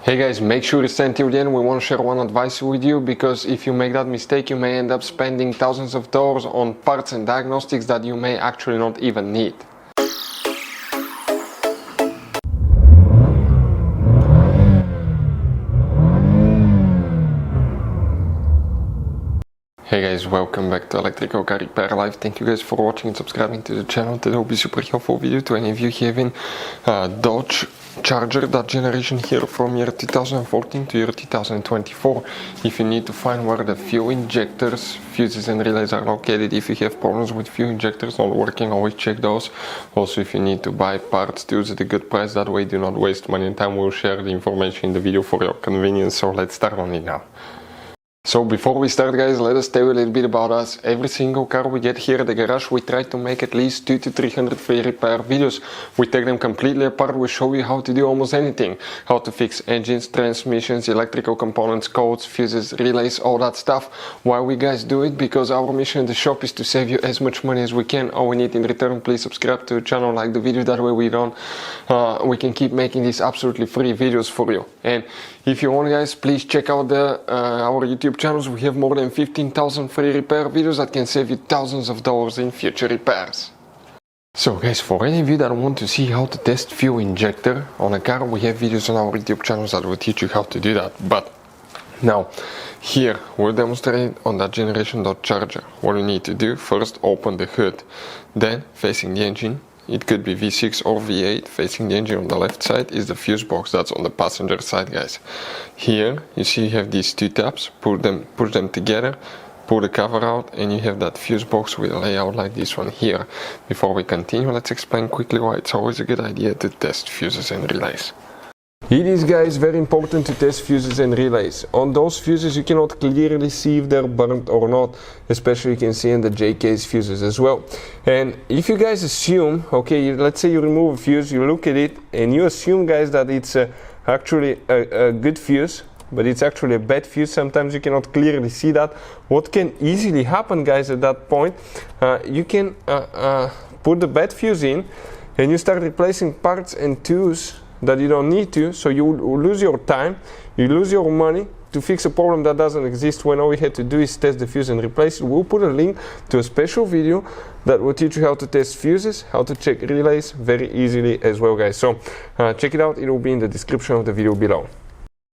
Hey guys, make sure to stay until the end. We want to share one advice with you, because if you make that mistake you may end up spending thousands of dollars on parts and diagnostics that you may actually not even need. Hey guys, welcome back to Electrical Car Repair Live. Thank you guys for watching and subscribing to the channel. Today will be super helpful video to any of you having Dodge Charger, that generation here from year 2014 to year 2024. If you need to find where the fuel injectors, fuses and relays are located, if you have problems with fuel injectors not working, always check those. Also, if you need to buy parts to use at a good price, that way do not waste money and time. We'll share the information in the video for your convenience. So let's start on it now. So before we start guys, let us tell you a little bit about us. Every single car we get here at the garage, we try to make at least 200 to 300 free repair videos. We take them completely apart, we show you how to do almost anything. How to fix engines, transmissions, electrical components, codes, fuses, relays, all that stuff. Why we guys do it? Because our mission in the shop is to save you as much money as we can. All we need in return, please subscribe to the channel, like the video, that way we can keep making these absolutely free videos for you. And if you want guys, please check out our YouTube channels. We have more than 15,000 free repair videos that can save you thousands of dollars in future repairs. So guys, for any of you that want to see how to test fuel injector on a car, we have videos on our YouTube channels that will teach you how to do that. But now, here we'll demonstrate on that generation Dodge Charger. What you need to do, first open the hood, then facing the engine. It could be V6 or V8. Facing the engine on the left side is the fuse box, that's on the passenger side guys. Here you see you have these two tabs, push them together, pull the cover out, and you have that fuse box with a layout like this one here. Before we continue, let's explain quickly why it's always a good idea to test fuses and relays. It is guys very important to test fuses and relays. On those fuses you cannot clearly see if they're burnt or not, especially you can see in the J-case fuses as well. And if you guys assume, okay, let's say you remove a fuse, you look at it and you assume guys that it's actually a good fuse, but it's actually a bad fuse, sometimes you cannot clearly see that. What can easily happen guys at that point, you can put the bad fuse in and you start replacing parts and tools that you don't need to, so you lose your time, you lose your money to fix a problem that doesn't exist, when all we had to do is test the fuse and replace it. We'll put a link to a special video that will teach you how to test fuses, how to check relays very easily as well guys. So check it out, it will be in the description of the video below.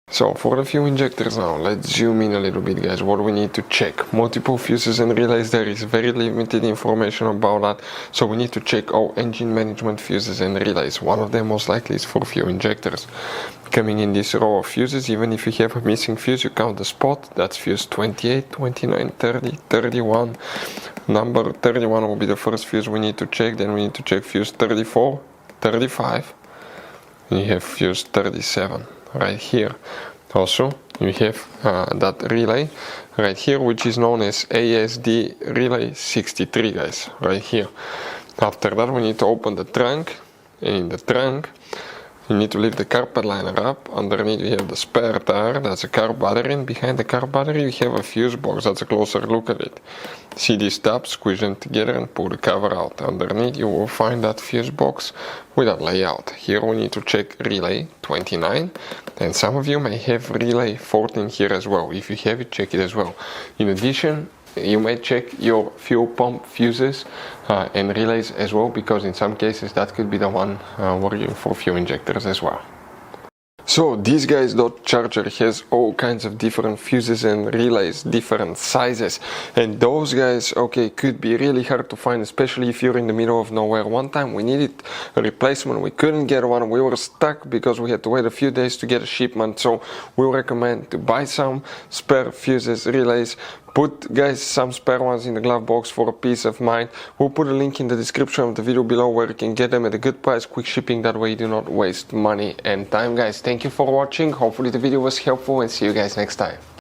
So for the fuel injectors now, let's zoom in a little bit guys. What do we need to check? Multiple fuses and relays, there is very limited information about that. So we need to check all engine management fuses and relays. One of them most likely is for fuel injectors. Coming in this row of fuses, even if you have a missing fuse, you count the spot. That's fuse 28, 29, 30, 31. Number 31 will be the first fuse we need to check. Then we need to check fuse 34, 35. And you have fuse 37. Right here. Also you have that relay right here, which is known as ASD relay 63 guys, right here. After that we need to open the trunk, and in the trunk you need to lift the carpet liner up. Underneath you have the spare tire, that's a car battery, and behind the car battery you have a fuse box. That's a closer look at it. See these tabs, squeeze them together and pull the cover out. Underneath you will find that fuse box with that layout. Here we need to check relay 29, and some of you may have relay 14 here as well. If you have it, check it as well. In addition, you may check your fuel pump fuses and relays as well, because in some cases that could be the one working for fuel injectors as well. So this guy's Dodge Charger has all kinds of different fuses and relays, different sizes, and those guys, okay, could be really hard to find, especially if you're in the middle of nowhere. One time we needed a replacement, we couldn't get one, we were stuck because we had to wait a few days to get a shipment. So we recommend to buy some spare fuses, relays. Put guys some spare ones in the glove box for a peace of mind. We'll put a link in the description of the video below where you can get them at a good price, quick shipping, that way you do not waste money and time guys. Thank you for watching, hopefully the video was helpful, and see you guys next time.